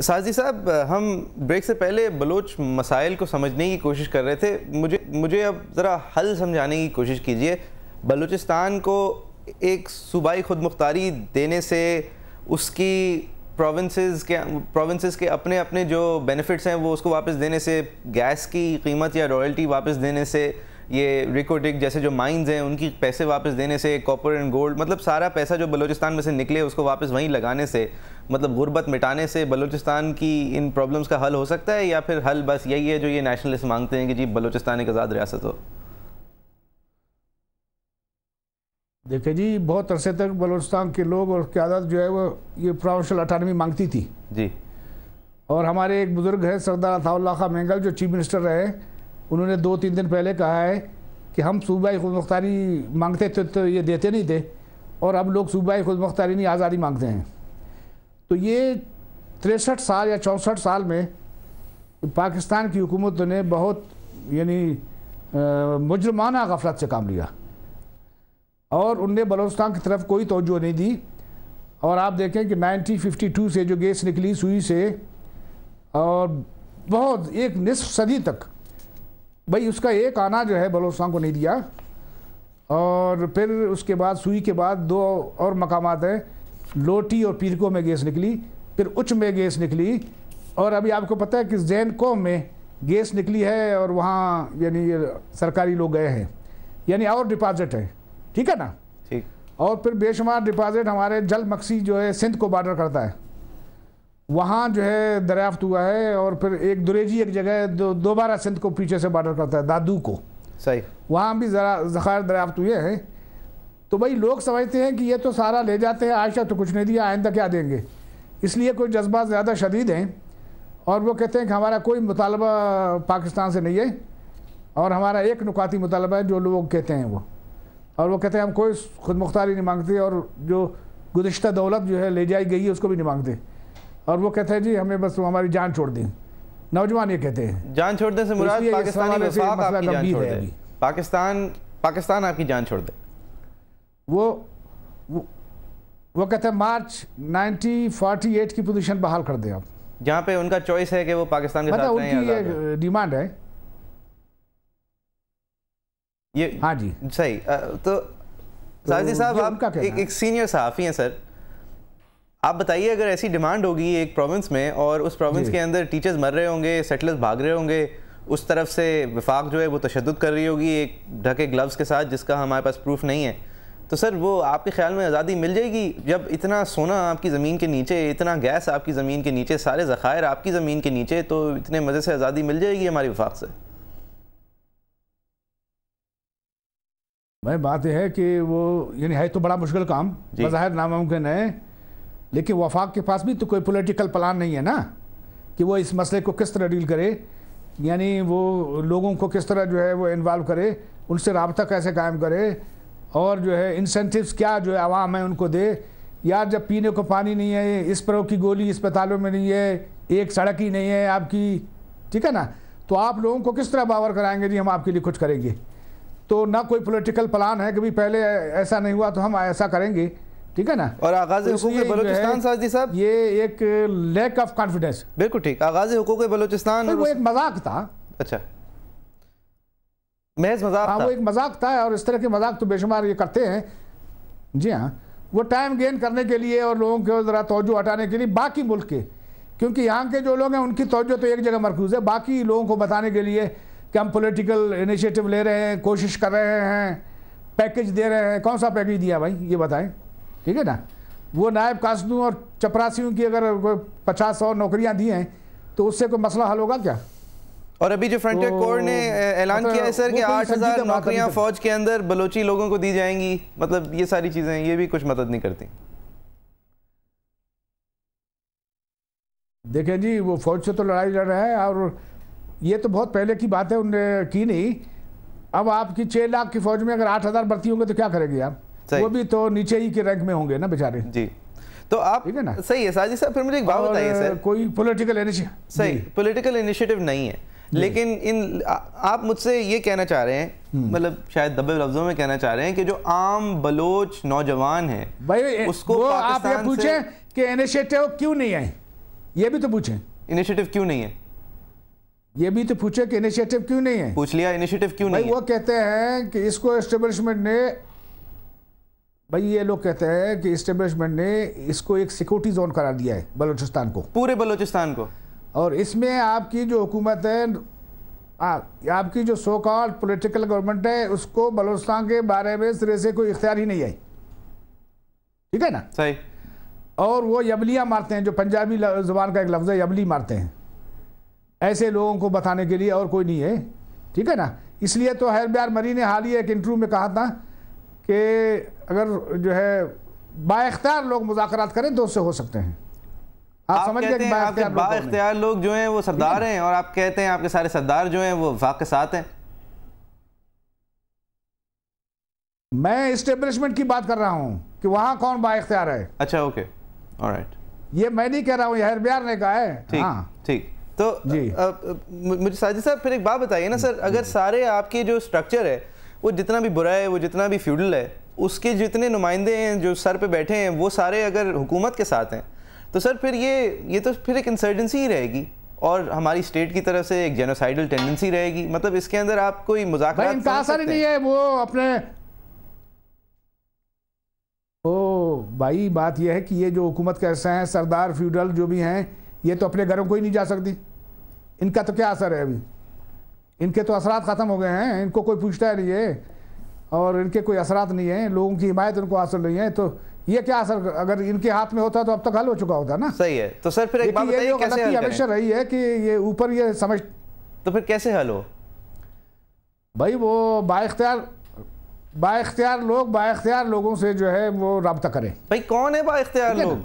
साजी साहब, हम ब्रेक से पहले बलोच मसाइल को समझने की कोशिश कर रहे थे। मुझे अब ज़रा हल समझाने की कोशिश कीजिए। बलूचिस्तान को एक सूबाई खुद मुख्तारी देने से, उसकी प्रोविंसेस के अपने अपने जो बेनिफिट्स हैं वो उसको वापस देने से, गैस की कीमत या रॉयल्टी वापस देने से, ये रिकोडिक जैसे जो माइंस हैं उनकी पैसे वापस देने से, कॉपर एंड गोल्ड, मतलब सारा पैसा जो बलूचिस्तान में से निकले उसको वापस वहीं लगाने से, मतलब गुर्बत मिटाने से बलूचिस्तान की इन प्रॉब्लम्स का हल हो सकता है, या फिर हल बस यही है जो ये नेशनलिस्ट मांगते हैं कि जी बलूचिस्तान एक आज़ाद रियासत हो? देखिए जी, बहुत अरसे तक बलूचिस्तान के लोग और क़यादत जो है वो ये प्रोविंशियल ऑटोनॉमी मांगती थी जी। और हमारे एक बुज़ुर्ग है सरदार अताउल्लाह खां मेंगल जो चीफ मिनिस्टर रहे, उन्होंने 2-3 दिन पहले कहा है कि हम सूबाई खुद मुख्तारी मांगते थे तो ये देते नहीं थे, और अब लोग सूबाई खुद मुख्तारी नहीं आज़ादी मांगते हैं। तो ये 63 साल या 64 साल में पाकिस्तान की हुकूमत ने बहुत यानी मुजरमाना गफलत से काम लिया और उनने बलूचिस्तान की तरफ कोई तवज्जो नहीं दी। और आप देखें कि 1952 से जो गैस निकली सुई से, और बहुत एक निस्फ सदी तक भाई उसका एक आना जो है बलूचिस्तान को नहीं दिया। और फिर उसके बाद सुई के बाद 2 और मकामात हैं, लोटी और पीरको में गैस निकली, फिर उच्च में गैस निकली, और अभी आपको पता है कि जैन कौम में गैस निकली है और वहाँ यानी सरकारी लोग गए हैं, यानी और डिपॉजिट है, ठीक है ना। ठीक। और फिर बेशुमार डिपॉजिट हमारे जल मक्सी जो है सिंध को बॉर्डर करता है, वहाँ जो है दरियाफ्त हुआ है। और फिर एक दुरेजी एक जगह दोबारा सिंध को पीछे से बॉर्डर करता है, दादू को, सही, वहाँ भी ज़रा ज़खायर दरियाफ्त हुए हैं। तो भाई लोग समझते हैं कि ये तो सारा ले जाते हैं, आयशा तो कुछ नहीं दिया, आइंदा क्या देंगे, इसलिए कोई जज्बात ज़्यादा शदीद हैं। और वो कहते हैं कि हमारा कोई मुतालबा पाकिस्तान से नहीं है, और हमारा एक नुकाती मुतालबा है जो लोग कहते हैं वो, और वो कहते हैं हम कोई खुद मुख्तारी नहीं मांगते, और जो गुज़िश्ता दौलत जो है ले जाई गई है उसको भी नहीं मांगते। और वो कहते हैं जी हमें बस हमारी जान छोड़ दें, नौजवान ये कहते हैं। जान छोड़ने से मुराद पाकिस्तानी वफाक आपकी जान छोड़ दे, पाकिस्तान आपकी जान छोड़ दे। वो कहते हैं मार्च 1948 की पोजीशन बहाल कर दें आप, जहाँ पे उनका चॉइस है कि वो पाकिस्तान के साथ रहें, उनकी ये डिमांड है ये। हाँ जी, सही। तो साजी साहब, आप एक सीनियर सहाफ़ी हैं सर, आप बताइए अगर ऐसी डिमांड होगी एक प्रोविंस में और उस प्रोविंस के अंदर टीचर्स मर रहे होंगे, सेटलर्स भाग रहे होंगे, उस तरफ से वफाक जो है वो तशद्दुद कर रही होगी एक ढके ग्लव्स के साथ जिसका हमारे पास प्रूफ नहीं है, तो सर वो आपके ख्याल में आज़ादी मिल जाएगी? जब इतना सोना आपकी ज़मीन के नीचे, इतना गैस आपकी ज़मीन के नीचे, सारे ज़खायर आपकी ज़मीन के नीचे, तो इतने मज़े से आज़ादी मिल जाएगी हमारी वफाक से? भाई बात यह है कि वो यानी है तो बड़ा मुश्किल काम, बज़ाहिर नामुमकिन है, लेकिन वफाक के पास भी तो कोई पॉलिटिकल प्लान नहीं है ना कि वो इस मसले को किस तरह डील करे, यानी वो लोगों को किस तरह जो है वो इन्वॉल्व करे, उनसे राब्ता कैसे कायम करे, और जो है इंसेंटिव्स क्या जो है आवाम है उनको दे। यार जब पीने को पानी नहीं है, इस प्रो की गोली अस्पतालों में नहीं है, एक सड़क ही नहीं है आपकी, ठीक है ना, तो आप लोगों को किस तरह बावर कराएंगे जी हम आपके लिए कुछ करेंगे? तो ना कोई पॉलिटिकल प्लान है कि भाई पहले ऐसा नहीं हुआ तो हम ऐसा करेंगे, ठीक है ना। और आगाज़ हुकूक बलूचिस्तान साजी साहब, ये एक लैक ऑफ कॉन्फिडेंस, बिल्कुल ठीक, आगाज़ हुकूक बलूचिस्तान वो एक मजाक था। अच्छा, महज मजाक था। वो एक मजाक था, और इस तरह के मजाक तो बेशुमार ये करते हैं। जी हाँ, वो टाइम गेन करने के लिए और लोगों के ज़रा तवज्जो हटाने के लिए बाकी मुल्क के, क्योंकि यहाँ के जो लोग हैं उनकी तवज्जो तो एक जगह मरकूज़ है, बाकी लोगों को बताने के लिए कि हम पॉलिटिकल इनिशिएटिव ले रहे हैं, कोशिश कर रहे हैं, पैकेज दे रहे हैं। कौन सा पैकेज दिया भाई ये बताएं, ठीक है ना। वो नायब कासदों और चपरासियों की अगर 50-100 नौकरियां दी हैं तो उससे कोई मसला हल होगा क्या? और अभी जो फ्रंटियर कोर्ट ने ऐलान किया है सर कि 8000 नौकरियां फौज के अंदर बलोची लोगों को दी जाएंगी, मतलब ये सारी चीजें ये भी कुछ मदद नहीं करती। देखें जी, वो फौज से तो लड़ाई लड़ रहा है, और ये तो बहुत पहले की बात है, उन्होंने की नहीं। अब आपकी 6 लाख की फौज में अगर 8000 भर्ती होंगे तो क्या करेंगे आप? वो भी तो नीचे ही के रैंक में होंगे ना बेचारे जी। तो आप, ठीक है ना, सही है साजिद साहब। फिर मुझे एक बात बताइए सर, कोई पॉलिटिकल इनिशिएटिव, सही पॉलिटिकल इनिशिएटिव नहीं है, लेकिन इन आप मुझसे ये कहना चाह रहे हैं, मतलब शायद दबे लफ्जों में कहना चाह रहे हैं कि जो आम बलोच नौजवान है भाई उसको आप ये पूछें कि इनिशिएटिव क्यों नहीं है, ये भी तो पूछें इनिशिएटिव क्यों नहीं है, ये भी तो पूछे कि इनिशिएटिव क्यों नहीं है। पूछ लिया, इनिशिएटिव क्यों नहीं है। वो कहते हैं कि इसको एस्टेब्लिशमेंट ने, भाई ये लोग कहते हैं कि एस्टेब्लिशमेंट ने इसको एक सिक्योरिटी जोन करार दिया है बलूचिस्तान को, पूरे बलूचिस्तान को, और इसमें आपकी जो हुकूमत है, आपकी जो सो कॉल्ड पॉलिटिकल गवर्नमेंट है, उसको बलूचिस्तान के बारे में सिरे से कोई इख्तियार ही नहीं है, ठीक है ना। सही। और वो यबलियाँ मारते हैं, जो पंजाबी जुबान का एक लफ्ज़ है, यबली मारते हैं ऐसे लोगों को बताने के लिए, और कोई नहीं है, ठीक है ना। इसलिए तो हैरब्यार मरी ने हाल ही एक इंटरव्यू में कहा था कि अगर जो है बाइख्तियार लोग मुज़ाकरात करें तो उससे हो सकते हैं। आप समझ गए कि बाइख्तियार लोग जो हैं वो सरदार हैं, और आप कहते हैं आपके सारे सरदार जो हैं वो वफाक के साथ हैं। मैं एस्टेब्लिशमेंट की बात कर रहा हूं कि वहां कौन बाइख्तियार है। अच्छा, ओके, ऑलराइट। ये मैं नहीं कह रहा हूं, ये हैरब्यार ने कहा है। ठीक, ठीक। तो मुझे साजिद साहब फिर एक बात बताइए ना सर, अगर सारे आपके जो स्ट्रक्चर है वो जितना भी बुरा है, वो जितना भी फ्यूडल है, उसके जितने नुमाइंदे हैं जो सर पे बैठे हैं, वो सारे अगर हुकूमत के साथ हैं, तो सर फिर ये तो फिर एक इंसर्जेंसी ही रहेगी, और हमारी स्टेट की तरफ से एक जेनोसाइडल टेंडेंसी रहेगी। मतलब इसके अंदर आप कोई मुज़ाकरात इनका असर ही नहीं है। वो अपने भाई बात यह है कि ये जो हुकूमत के ऐसे हैं, सरदार फ्यूडल जो भी हैं, ये तो अपने घरों को ही नहीं जा सकती। इनका तो क्या असर है अभी, इनके तो असरात ख़त्म हो गए हैं, इनको कोई पूछता है नहीं है, और इनके कोई असरात नहीं है, लोगों की हिमायत इनको हासिल नहीं है। तो ये क्या असर, अगर इनके हाथ में होता तो अब तक हल हो चुका होता ना। सही है। तो सर फिर एक बात बताइए, कैसे हल हमेशा रही है कि ये ऊपर ये समझ, तो फिर कैसे हल हो भाई। वो बाइख्तियार लोगों से जो है वो रब्ता करें। भाई कौन है बाइख्तियार लोग?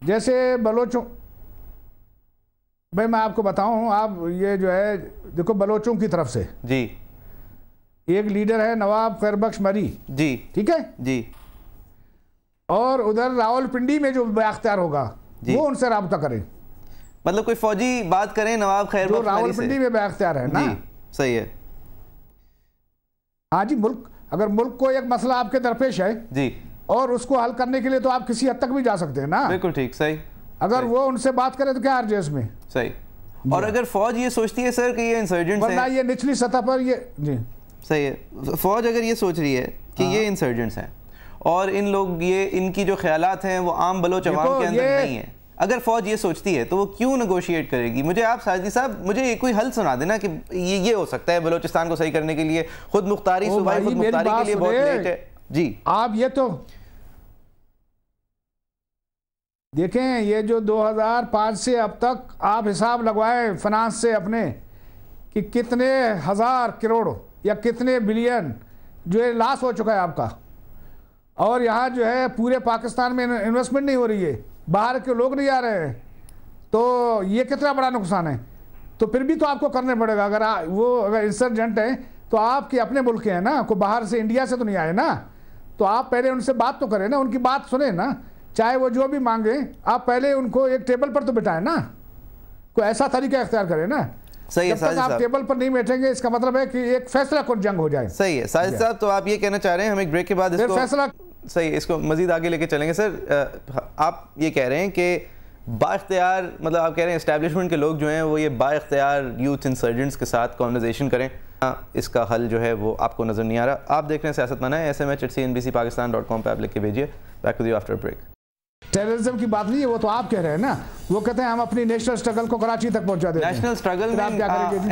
जैसे बलोचों, भाई मैं आपको बताऊं, आप ये जो है देखो, बलोचों की तरफ से जी एक लीडर है नवाब खैरबख्श मरी जी, ठीक है जी, और उधर रावलपिंडी में जो बाइख्तियार होगा वो उनसे रब्ता करें। मतलब कोई फौजी बात करें नवाब खैरबख्श मरी से, रावलपिंडी में बाइख्तियार है ना। सही है। हाँ जी, अगर मुल्क को एक मसला आपके दरपेश है जी, और उसको हल करने के लिए तो आप किसी हद तक भी जा सकते हैं ना। बिल्कुल ठीक, सही। अगर वो उनसे बात करें तो क्या हर्ज है इसमें? सही। और अगर फौज ये सोचती है सर कि ये इंसर्जेंट्स हैं, ये निचली सतह पर ये जी सही है, फौज अगर ये सोच रही है कि ये इंसर्जेंट्स हैं और इन लोग ये इनकी जो ख्यालात हैं वो आम बलोच अवाम के अंदर नहीं है, अगर फौज ये सोचती है तो वो क्यों नेगोशिएट करेगी? मुझे आप साजिद साहब मुझे कोई हल सुना देना कि ये हो सकता है बलोचिस्तान को सही करने के लिए। खुद मुख्तारी, सूबाई खुद मुख्तारी के लिए बहुत लेट है जी। आप ये तो देखें, ये जो 2005 से अब तक आप हिसाब लगवाएं फाइनेंस से अपने कि कितने हजार करोड़ या कितने बिलियन जो है लॉस हो चुका है आपका, और यहाँ जो है पूरे पाकिस्तान में इन्वेस्टमेंट नहीं हो रही है, बाहर के लोग नहीं आ रहे हैं, तो ये कितना बड़ा नुकसान है। तो फिर भी तो आपको करने पड़ेगा। अगर इंसर्जेंट है तो आपके अपने मुल्क के हैं ना, कोई बाहर से इंडिया से तो नहीं आए ना, तो आप पहले उनसे बात तो करें ना, उनकी बात सुने ना, चाहे वो जो भी मांगे आप पहले उनको एक टेबल पर तो बिठाएं ना, कोई ऐसा तरीका इख्तियार करें ना। सही है। जब तक आप टेबल पर नहीं बैठेंगे इसका मतलब है कि एक फैसला कुछ जंग हो जाए। सही है साजिद साहब, तो आप ये कहना चाह रहे हैं हम एक ब्रेक के बाद इसको फैसला, सही, इसको मजीद आगे लेके चलेंगे। सर आप ये कह रहे हैं कि बाइख्तियार, मतलब आप कह रहे हैं एस्टैब्लिशमेंट के लोग जो हैं वो ये बाइख्तियार यूथ इंसर्जेंट्स के साथ कॉन्वर्सेशन करें, इसका हल जो है वो आपको नज़र नहीं आ रहा। आप देख रहे हैं सियासतमना है, smh@cnbcpakistan.com पे आप लिख के भेजिए। Back with you after break. Terrorism की बात नहीं है, वो तो आप कह रहे हैं ना, वो कहते हैं हम अपनी नेशनल स्ट्रगल को कराची तक पहुंचा देते हैं।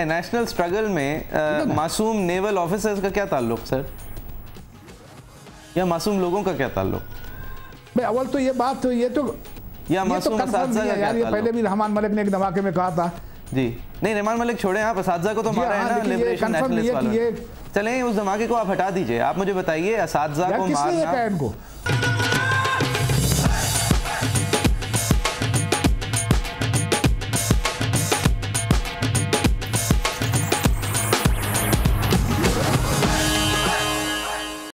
नेशनल स्ट्रगल में मासूम नेवल ऑफिसर्स का क्या ताल्लुक सर, या मासूम लोगों का क्या ताल्लुक? भाई अव्वल तो ये बात तो ये तो या मासूम असातिज़ा का क्या ताल्लुक? पहले भी रहमान मलिक ने एक धमाके में कहा था जी। नहीं, रहमान मलिक छोड़े, आप असातिज़ा को तो मारा है ना लिबरेशन नेशनलिस्ट वालों ने। चलें उस धमाके को आप हटा दीजिए, आप मुझे बताइए असातिज़ा को मारना